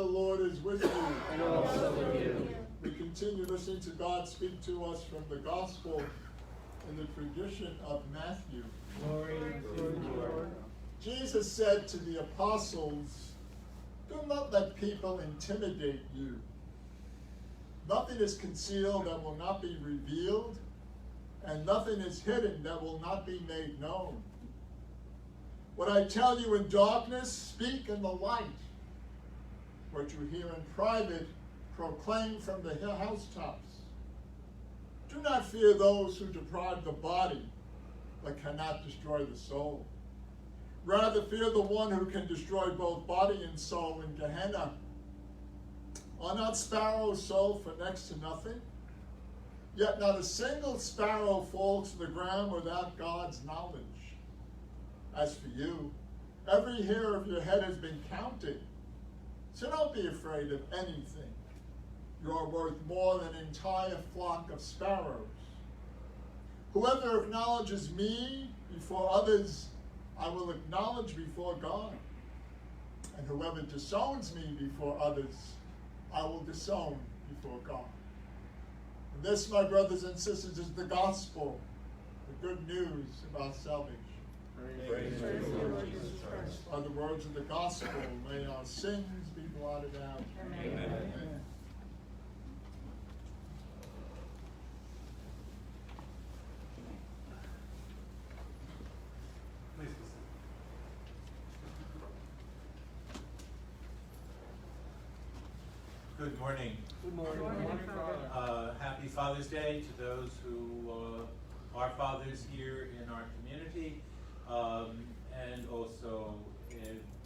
Lord is with you. And also with you. We continue listening to God speak to us from the gospel in the tradition of Matthew. Glory to you, Lord. Jesus said to the apostles, "Do not let people intimidate you. Nothing is concealed that will not be revealed, and nothing is hidden that will not be made known. What I tell you in darkness, speak in the light. What you hear in private, proclaim from the housetops. Do not fear those who deprive the body, but cannot destroy the soul. Rather fear the one who can destroy both body and soul in Gehenna. Are not sparrows sold for next to nothing? Yet not a single sparrow falls to the ground without God's knowledge. As for you, every hair of your head has been counted. So don't be afraid of anything. You are worth more than an entire flock of sparrows. Whoever acknowledges me before others, I will acknowledge before God. And whoever disowns me before others, I will disown before God." And this, my brothers and sisters, is the gospel, the good news about salvation. Praise the Lord Jesus Christ. By the words of the gospel, may our sins be blotted out. Amen. Amen. Please be seated. Good morning. Good morning, Father. Happy Father's Day to those who are fathers here in our community, and also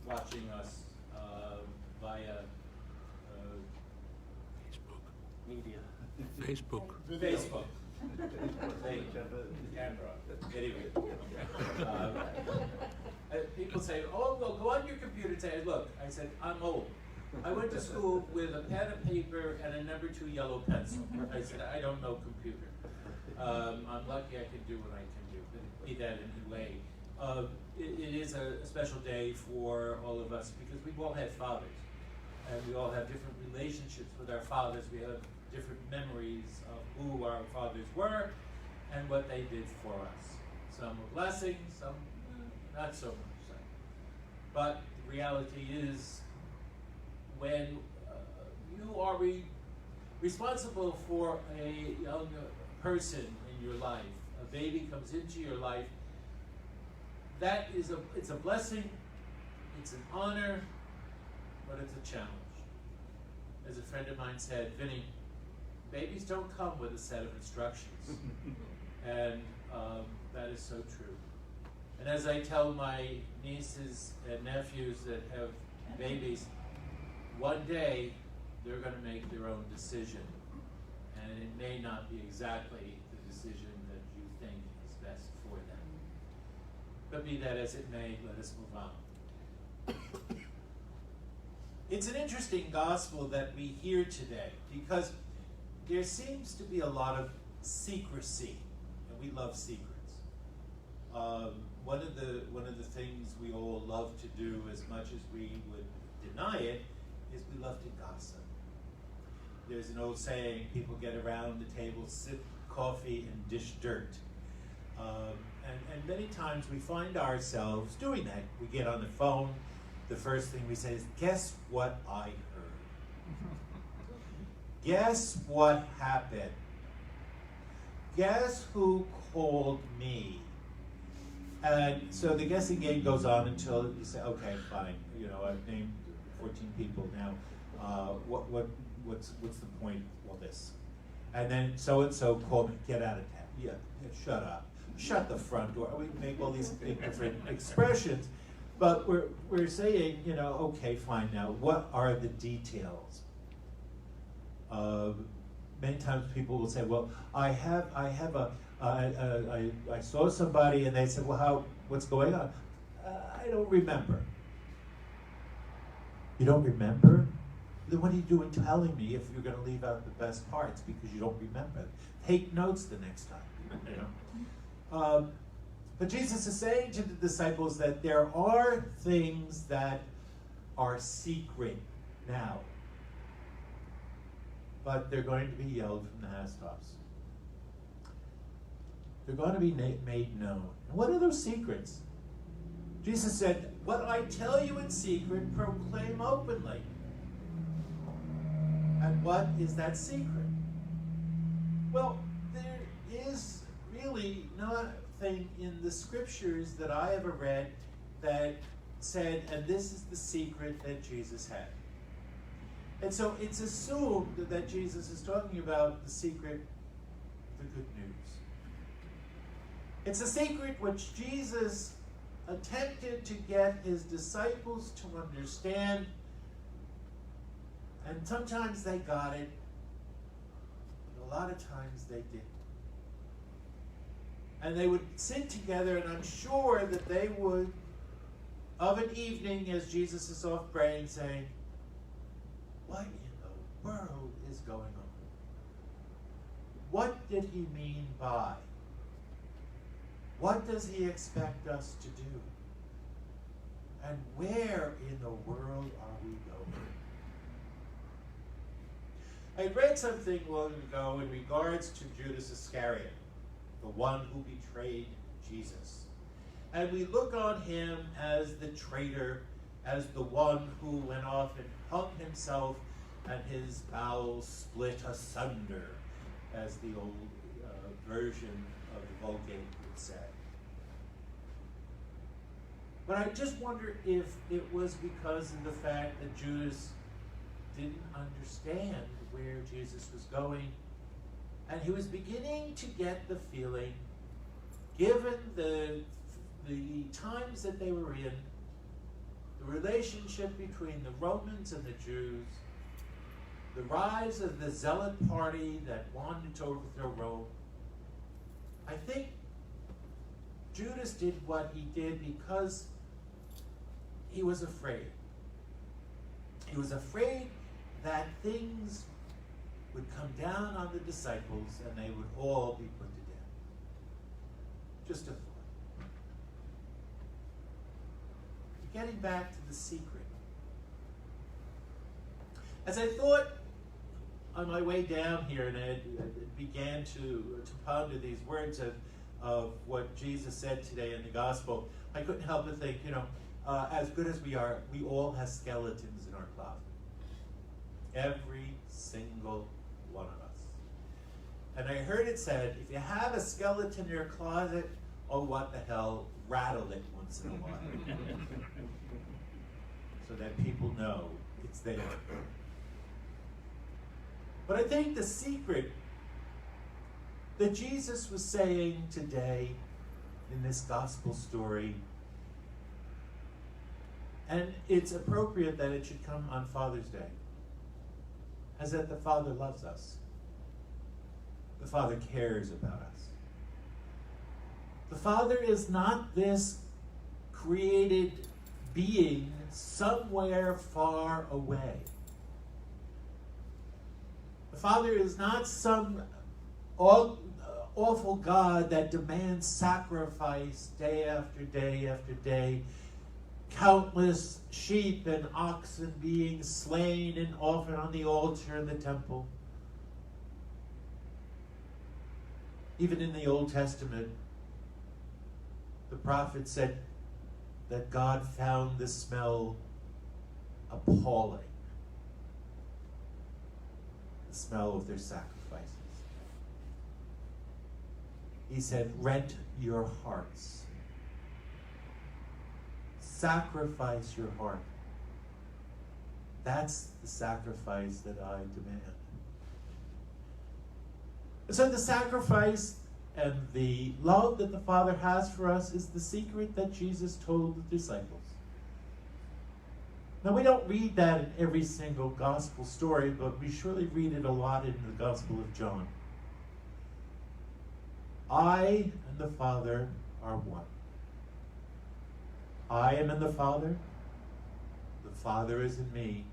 watching us via Media. Facebook. Facebook. Hey, camera. Anyway. People say, "Oh, well, go on your computer and say, look." I said, "I'm old. I went to school with a pen and paper and a number 2 yellow pencil." I said, "I don't know computer. I'm lucky I can do what I can do." But be that anyway, it is a special day for all of us because we've all had fathers, and we all have different relationships with our fathers. We have different memories of who our fathers were and what they did for us. Some were blessings, some not so much so. But the reality is, when you are responsible for a young person in your life, a baby comes into your life, it's a blessing, it's an honor, but it's a challenge. As a friend of mine said, "Vinnie, babies don't come with a set of instructions." And that is so true. And as I tell my nieces and nephews that have babies, one day they're going to make their own decision. And it may not be exactly the decision that you think is best for them. But be that as it may, let us move on. It's an interesting gospel that we hear today because there seems to be a lot of secrecy, and we love secrets. One of the things we all love to do, as much as we would deny it, is we love to gossip. There's an old saying: people get around the table, sip coffee, and dish dirt. And many times we find ourselves doing that. We get on the phone. The first thing we say is, "Guess what I heard? Guess what happened? Guess who called me?" And so the guessing game goes on until you say, "Okay, fine. You know, I've named 14 people now. What's the point of all this?" And then so and so called me. "Get out of town." Yeah, shut up. Shut the front door. We make all these different expressions, but we're saying, you know, okay, fine. Now, what are the details? Many times people will say, "Well, I saw somebody," and they said, "Well, what's going on?" "I don't remember." "You don't remember? Then what are you doing telling me if you're going to leave out the best parts because you don't remember? Take notes the next time." You know. But Jesus is saying to the disciples that there are things that are secret now. But they're going to be yelled from the housetops. They're going to be made known. And what are those secrets? Jesus said, what I tell you in secret, proclaim openly. And what is that secret? Well, there is really nothing in the scriptures that I ever read that said, and this is the secret that Jesus had. And so it's assumed that Jesus is talking about the secret, the good news. It's a secret which Jesus attempted to get his disciples to understand, and sometimes they got it, but a lot of times they didn't. And they would sit together, and I'm sure that they would, of an evening, as Jesus is off praying, saying, what in the world is going on? What did he mean by? What does he expect us to do? And where in the world are we going? I read something long ago in regards to Judas Iscariot, the one who betrayed Jesus. And we look on him as the traitor, as the one who went off and hung himself and his bowels split asunder, as the old version of the Vulgate would say. But I just wonder if it was because of the fact that Judas didn't understand where Jesus was going, and he was beginning to get the feeling, given the times that they were in, the relationship between the Romans and the Jews, the rise of the zealot party that wanted to overthrow Rome. I think Judas did what he did because he was afraid. He was afraid that things would come down on the disciples and they would all be put to death. Just a thought. Getting back to the secret. As I thought on my way down here, and I began to ponder these words of what Jesus said today in the gospel, I couldn't help but think, as good as we are, we all have skeletons in our closet. Every single one of us. And I heard it said, if you have a skeleton in your closet, oh, what the hell, rattle it once in a while. So that people know it's there. But I think the secret that Jesus was saying today in this gospel story, and it's appropriate that it should come on Father's Day, is that the Father loves us. The Father cares about us. The Father is not this created being somewhere far away. The Father is not some awful God that demands sacrifice day after day after day, countless sheep and oxen being slain and offered on the altar in the temple. Even in the Old Testament, the prophet said that God found the smell appalling. The smell of their sacrifices. He said, rent your hearts. Sacrifice your heart. That's the sacrifice that I demand. So the sacrifice and the love that the Father has for us is the secret that Jesus told the disciples. Now, we don't read that in every single gospel story, but we surely read it a lot in the Gospel of John. I and the Father are one. I am in the Father. The Father is in me.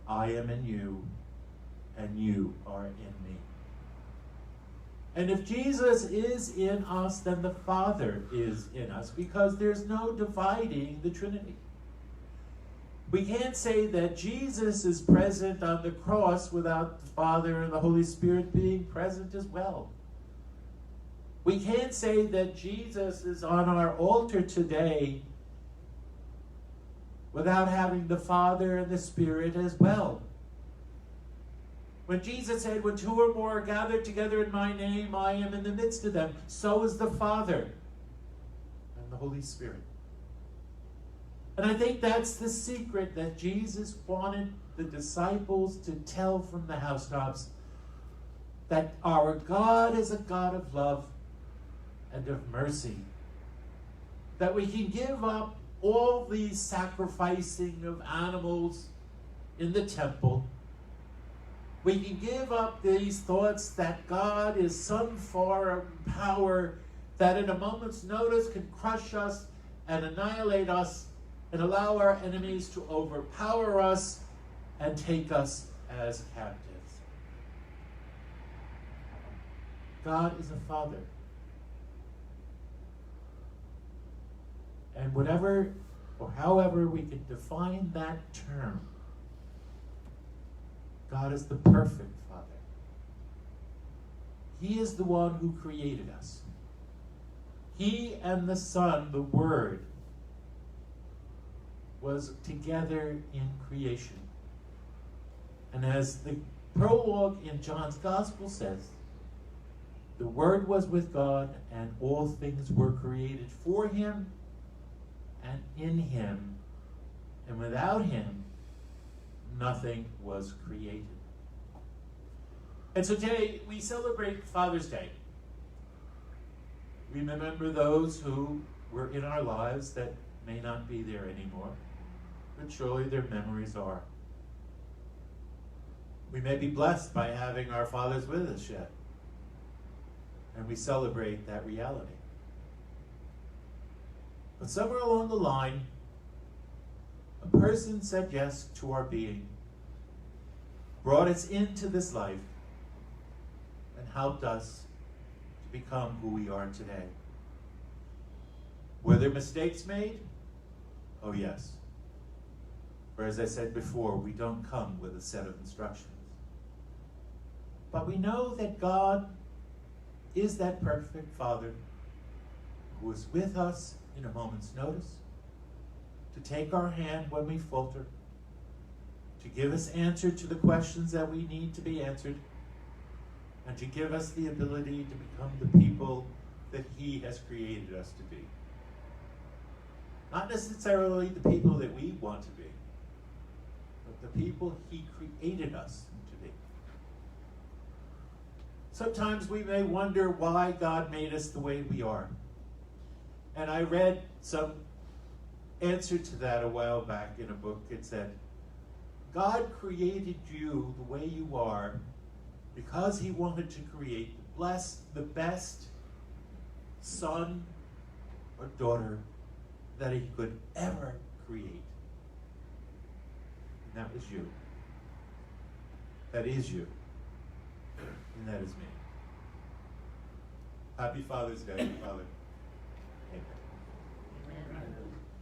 I am in you, and you are in me. And if Jesus is in us, then the Father is in us, because there's no dividing the Trinity. We can't say that Jesus is present on the cross without the Father and the Holy Spirit being present as well. We can't say that Jesus is on our altar today without having the Father and the Spirit as well. When Jesus said, when two or more are gathered together in my name, I am in the midst of them, so is the Father and the Holy Spirit. And I think that's the secret that Jesus wanted the disciples to tell from the housetops, that our God is a God of love and of mercy. That we can give up all the sacrificing of animals in the temple. We can give up these thoughts that God is some foreign power that in a moment's notice can crush us and annihilate us and allow our enemies to overpower us and take us as captives. God is a Father. And whatever or however we can define that term, God is the perfect Father. He is the one who created us. He and the Son, the Word, was together in creation. And as the prologue in John's Gospel says, the Word was with God, and all things were created for him and in him, and without him, nothing was created. And so today we celebrate Father's Day. We remember those who were in our lives that may not be there anymore, but surely their memories are. We may be blessed by having our fathers with us yet, and we celebrate that reality. But somewhere along the line, a person said yes to our being, brought us into this life, and helped us to become who we are today. Were there mistakes made? Oh yes. For as I said before, we don't come with a set of instructions. But we know that God is that perfect Father who is with us in a moment's notice, to take our hand when we falter, to give us answer to the questions that we need to be answered, and to give us the ability to become the people that He has created us to be. Not necessarily the people that we want to be, but the people He created us to be. Sometimes we may wonder why God made us the way we are. And I read some answer to that a while back in a book. It said, God created you the way you are because He wanted to create the best son or daughter that He could ever create. And that was you. That is you. And that is me. Happy Father's Day, Father.